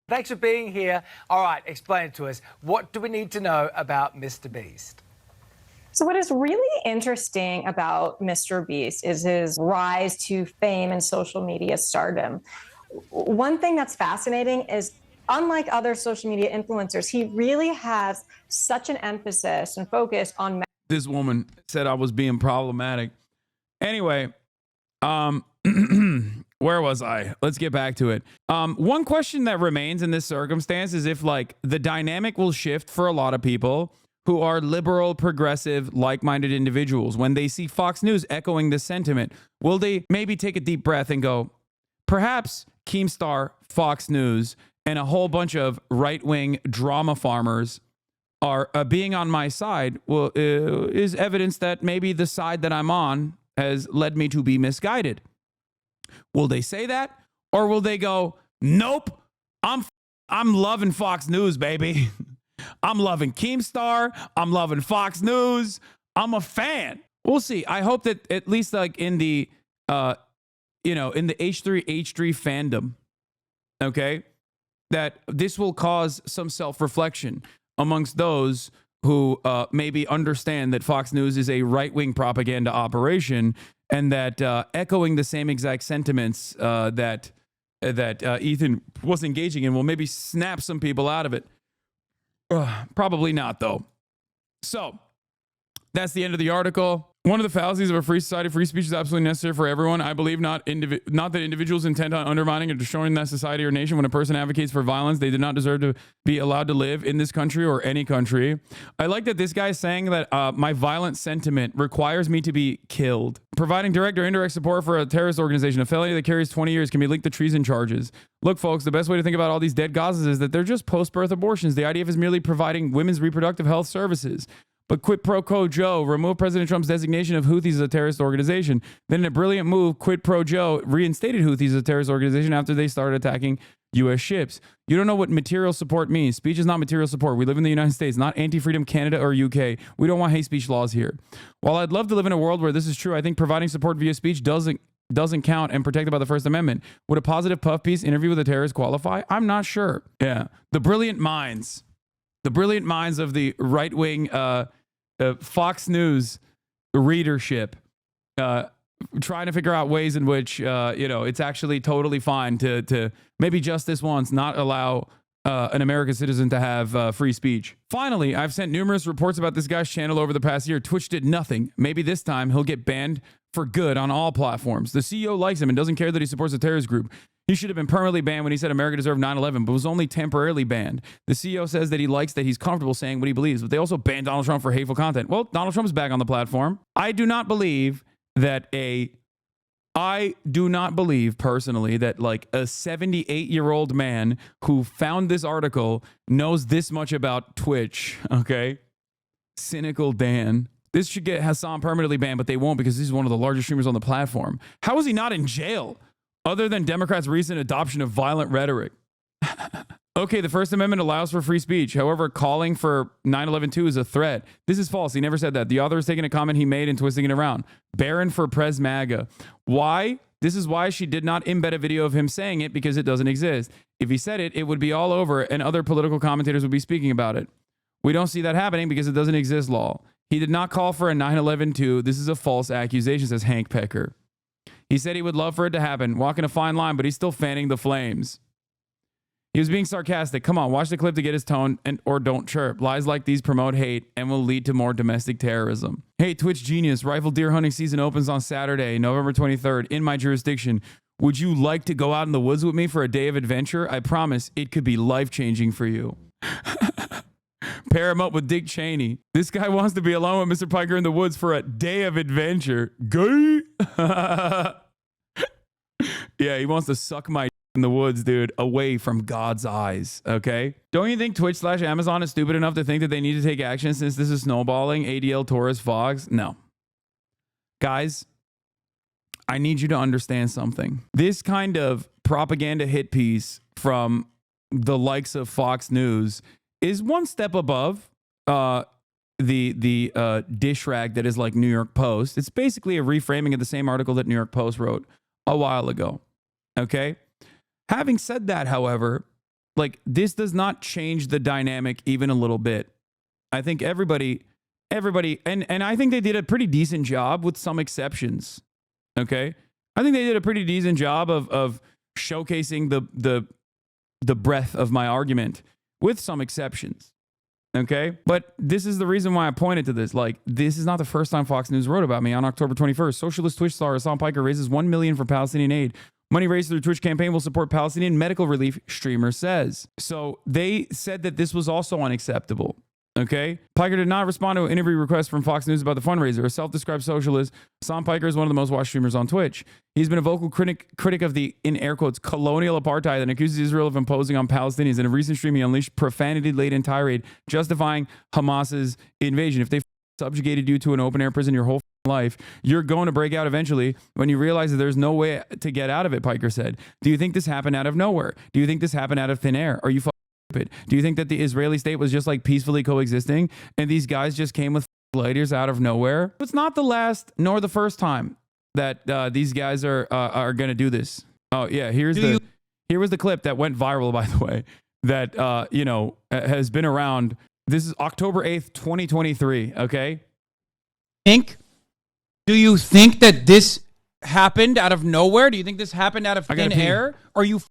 Thanks for being here. All right, explain it to us. What do we need to know about Mr. Beast?
So what is really interesting about Mr. Beast is his rise to fame and social media stardom. One thing that's fascinating is, unlike other social media influencers, he really has such an emphasis and focus on...
This woman said I was being problematic. Anyway, where was I? Let's get back to it. One question that remains in this circumstance is if, like, the dynamic will shift for a lot of people who are liberal, progressive, like-minded individuals. When they see Fox News echoing this sentiment, will they maybe take a deep breath and go, perhaps Keemstar, Fox News, and a whole bunch of right-wing drama farmers are being on my side is evidence that maybe the side that I'm on has led me to be misguided. Will they say that? Or will they go, nope, I'm loving Fox News, baby. I'm loving Keemstar. I'm loving Fox News. I'm a fan. We'll see. I hope that at least like in the, in the H3 fandom, okay, that this will cause some self-reflection. amongst those who maybe understand that Fox News is a right-wing propaganda operation, and that echoing the same exact sentiments that Ethan was engaging in will maybe snap some people out of it. Probably not, though. So that's the end of the article. One of the fallacies of a free society, free speech is absolutely necessary for everyone. I believe not that individuals intent on undermining or destroying that society or nation. When a person advocates for violence, they do not deserve to be allowed to live in this country or any country. I like that this guy is saying that my violent sentiment requires me to be killed. Providing direct or indirect support for a terrorist organization, a felony that carries 20 years, can be linked to treason charges. Look, folks, the best way to think about all these dead Gazas is that they're just post-birth abortions. The IDF is merely providing women's reproductive health services. But quid pro quo Joe removed President Trump's designation of Houthis as a terrorist organization. Then in a brilliant move, quid pro Joe reinstated Houthis as a terrorist organization after they started attacking U.S. ships. You don't know what material support means. Speech is not material support. We live in the United States, not anti-freedom Canada or UK. We don't want hate speech laws here. While I'd love to live in a world where this is true, I think providing support via speech doesn't count and protected by the First Amendment. Would a positive puff piece interview with a terrorist qualify? I'm not sure. Yeah. The brilliant minds of the right-wing Fox News readership trying to figure out ways in which it's actually totally fine to maybe just this once not allow an American citizen to have free speech. Finally, I've sent numerous reports about this guy's channel over the past year. Twitch did nothing. Maybe this time he'll get banned for good on all platforms. The CEO likes him and doesn't care that he supports a terrorist group. He should have been permanently banned when he said America deserved 9/11, but was only temporarily banned. The CEO says that he likes that he's comfortable saying what he believes, but they also banned Donald Trump for hateful content. Well, Donald Trump's back on the platform. I do not believe personally that like a 78-year-old man who found this article knows this much about Twitch, okay? Cynical Dan. This should get Hassan permanently banned, but they won't because he's one of the largest streamers on the platform. How is he not in jail? Other than Democrats' recent adoption of violent rhetoric. Okay, the First Amendment allows for free speech. However, calling for 9/11-2 is a threat. This is false. He never said that. The author is taking a comment he made and twisting it around. Baron for Pres MAGA. Why? This is why she did not embed a video of him saying it, because it doesn't exist. If he said it, it would be all over and other political commentators would be speaking about it. We don't see that happening because it doesn't exist, law. He did not call for a 9/11-2. This is a false accusation, says Hank Pecker. He said he would love for it to happen, walking a fine line, but he's still fanning the flames. He was being sarcastic. Come on, watch the clip to get his tone, or don't chirp. Lies like these promote hate and will lead to more domestic terrorism. Hey, Twitch genius, rifle deer hunting season opens on Saturday, November 23rd, in my jurisdiction. Would you like to go out in the woods with me for a day of adventure? I promise it could be life-changing for you. Pair him up with Dick Cheney. This guy wants to be alone with Mr. Piker in the woods for a day of adventure. Gay? Yeah, he wants to suck my in the woods, dude, away from God's eyes, okay? Don't you think Twitch/Amazon is stupid enough to think that they need to take action since this is snowballing? ADL, Taurus, Fox? No. Guys, I need you to understand something. This kind of propaganda hit piece from the likes of Fox News is one step above the dish rag that is like New York Post. It's basically a reframing of the same article that New York Post wrote a while ago. Okay? Having said that, however, like this does not change the dynamic even a little bit. I think everybody, and I think they did a pretty decent job with some exceptions. Okay? I think they did a pretty decent job of showcasing the breadth of my argument with some exceptions. Okay? But this is the reason why I pointed to this. Like, this is not the first time Fox News wrote about me. On October 21st, socialist Twitch star Hasan Piker raises $1 million for Palestinian aid. Money raised through Twitch campaign will support Palestinian medical relief, streamer says. So they said that this was also unacceptable. Okay? Piker did not respond to an interview request from Fox News about the fundraiser. A self-described socialist, Hasan Piker is one of the most watched streamers on Twitch. He's been a vocal critic of the, in air quotes, colonial apartheid and accuses Israel of imposing on Palestinians. In a recent stream, he unleashed profanity-laden tirade justifying Hamas's invasion. If they subjugated you to an open-air prison your whole life, you're going to break out eventually when you realize that there's no way to get out of it, Piker said. Do you think this happened out of nowhere? Do you think this happened out of thin air? Are you stupid? Do you think that the Israeli state was just like peacefully coexisting and these guys just came with lighters out of nowhere? It's not the last nor the first time that these guys are going to do this. Oh yeah, here was the clip that went viral, by the way, that has been around This is October 8th, 2023, okay?
Do you think that this happened out of nowhere? Do you think this happened out of thin air? Are you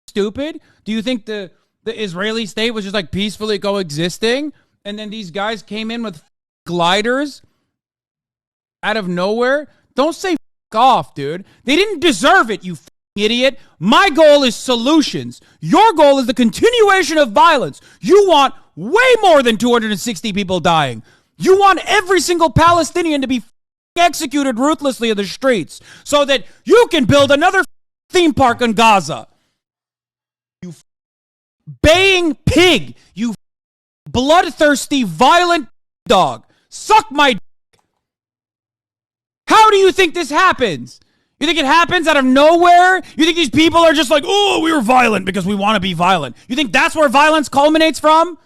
stupid? Do you think the Israeli state was just like peacefully coexisting and then these guys came in with gliders out of nowhere? Don't say off, dude. They didn't deserve it, you idiot. My goal is solutions. Your goal is the continuation of violence. You want way more than 260 people dying. You want every single Palestinian to be executed ruthlessly in the streets so that you can build another theme park in Gaza. You baying pig. You bloodthirsty, violent dog. Suck my dick. How do you think this happens? You think it happens out of nowhere? You think these people are just like, oh, we were violent because we want to be violent? You think that's where violence culminates from?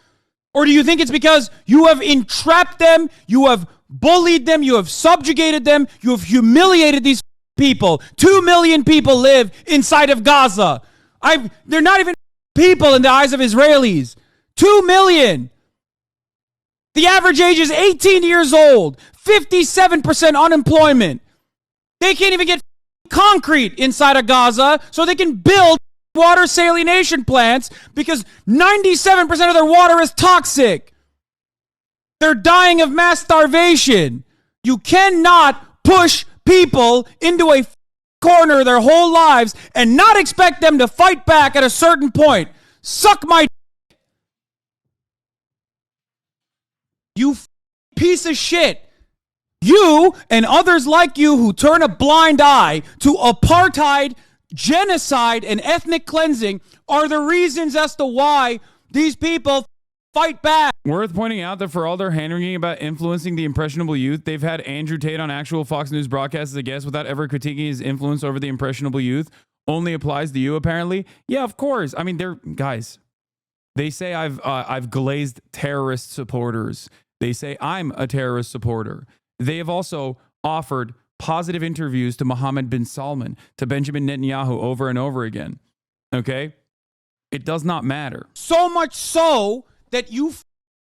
Or do you think it's because you have entrapped them, you have bullied them, you have subjugated them, you have humiliated these people? 2 million people live inside of Gaza. They're not even people in the eyes of Israelis. 2 million. The average age is 18 years old. 57% unemployment. They can't even get concrete inside of Gaza so they can build water salination plants because 97% of their water is toxic. They're dying of mass starvation. You cannot push people into a corner their whole lives and not expect them to fight back at a certain point. Suck my dick. You piece of shit. You and others like you who turn a blind eye to apartheid, genocide, and ethnic cleansing are the reasons as to why these people fight back.
Worth pointing out that for all their hand-wringing about influencing the impressionable youth, they've had Andrew Tate on actual Fox News broadcasts as a guest without ever critiquing his influence over the impressionable youth. Only applies to you, apparently. Yeah, of course. I mean, guys. They say I've glazed terrorist supporters. They say I'm a terrorist supporter. They have also offered positive interviews to Mohammed bin Salman, to Benjamin Netanyahu over and over again. Okay? It does not matter.
So much so that you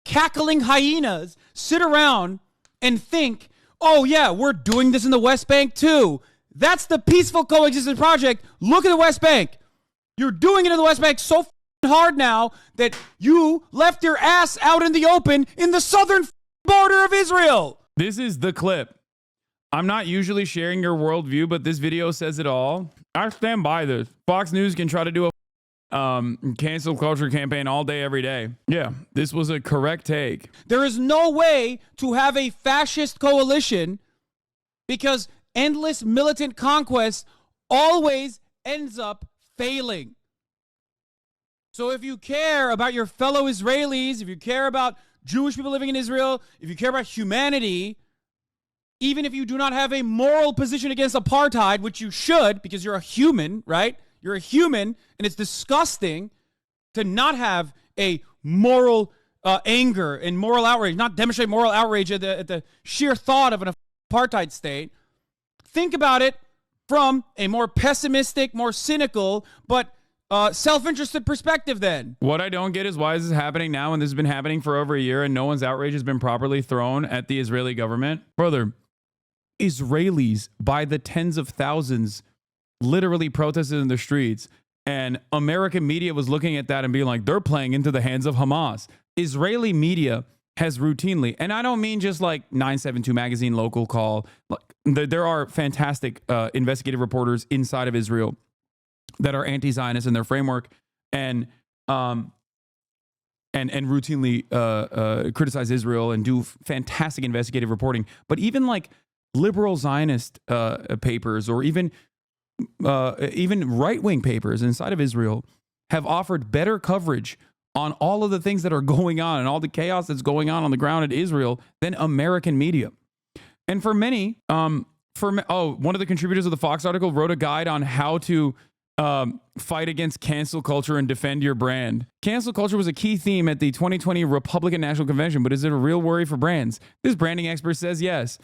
cackling hyenas sit around and think, oh yeah, we're doing this in the West Bank too. That's the peaceful coexistence project. Look at the West Bank. You're doing it in the West Bank so hard now that you left your ass out in the open in the southern border of Israel.
This is the clip. I'm not usually sharing your worldview, but this video says it all. I stand by this. Fox News can try to do a cancel culture campaign all day, every day. Yeah, this was a correct take.
There is no way to have a fascist coalition because endless militant conquest always ends up failing. So if you care about your fellow Israelis, if you care about Jewish people living in Israel, if you care about humanity, even if you do not have a moral position against apartheid, which you should because you're a human, right? You're a human, and it's disgusting to not have a moral anger and moral outrage, not demonstrate moral outrage at the sheer thought of an apartheid state. Think about it from a more pessimistic, more cynical, but self-interested perspective then.
What I don't get is why is this happening now when this has been happening for over a year and no one's outrage has been properly thrown at the Israeli government? Brother, Israelis by the tens of thousands literally protested in the streets, and American media was looking at that and being like, they're playing into the hands of Hamas. Israeli media has routinely, and I don't mean just like 972 magazine, local call. There are fantastic investigative reporters inside of Israel that are anti-Zionist in their framework and routinely criticize Israel and do fantastic investigative reporting. But even like liberal Zionist papers or even right-wing papers inside of Israel have offered better coverage on all of the things that are going on and all the chaos that's going on the ground in Israel than American media. And for many, one of the contributors of the Fox article wrote a guide on how to fight against cancel culture and defend your brand. Cancel culture was a key theme at the 2020 Republican National Convention, but is it a real worry for brands? This branding expert says yes.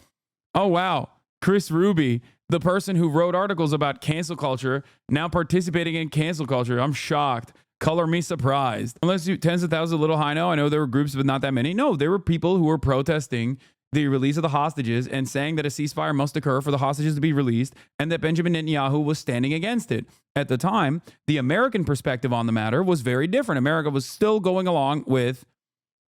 Oh, wow. Chris Ruby, the person who wrote articles about cancel culture, now participating in cancel culture. I'm shocked. Color me surprised. Unless you tens of thousands of little high. No, I know there were groups, but not that many. No, there were people who were protesting the release of the hostages and saying that a ceasefire must occur for the hostages to be released, and that Benjamin Netanyahu was standing against it. At the time, the American perspective on the matter was very different. America was still going along with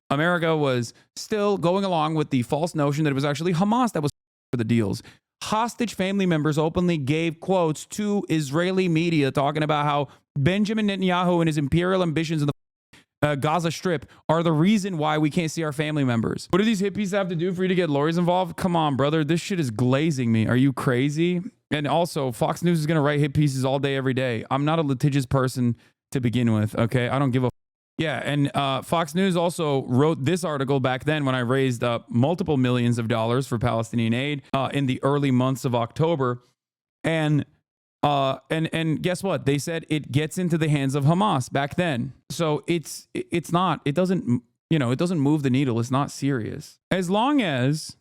the false notion that it was actually Hamas that was for the deals. Hostage family members openly gave quotes to Israeli media talking about how Benjamin Netanyahu and his imperial ambitions in the Gaza Strip are the reason why we can't see our family members. What do these hippies have to do for you to get lawyers involved? Come on, brother. This shit is glazing me. Are you crazy? And also, Fox News is going to write hit pieces all day, every day. I'm not a litigious person to begin with, okay? I don't give a yeah, and Fox News also wrote this article back then when I raised multiple millions of dollars for Palestinian aid in the early months of October, and guess what? They said it gets into the hands of Hamas back then. So it doesn't move the needle. It's not serious. As long as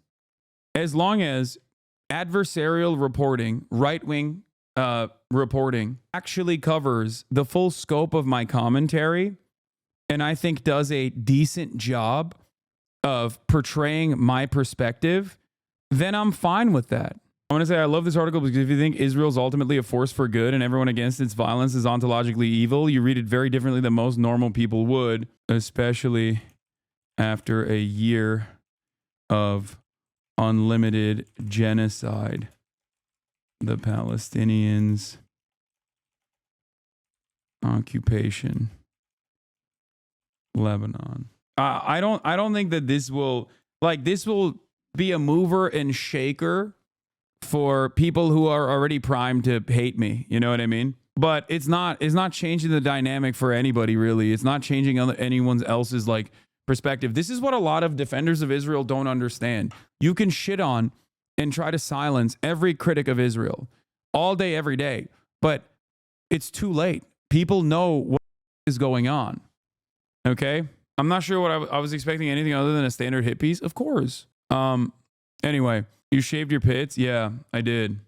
adversarial reporting, right-wing reporting actually covers the full scope of my commentary, and I think does a decent job of portraying my perspective, then I'm fine with that. I want to say I love this article because if you think Israel is ultimately a force for good and everyone against its violence is ontologically evil, you read it very differently than most normal people would, especially after a year of unlimited genocide. The Palestinians' occupation. Lebanon. I don't think that this will be a mover and shaker for people who are already primed to hate me. You know what I mean? But it's not changing the dynamic for anybody, really. It's not changing anyone else's perspective. This is what a lot of defenders of Israel don't understand. You can shit on and try to silence every critic of Israel all day, every day, but it's too late. People know what is going on. Okay, I'm not sure what I was expecting anything other than a standard hit piece. Of course. Anyway, you shaved your pits? Yeah, I did.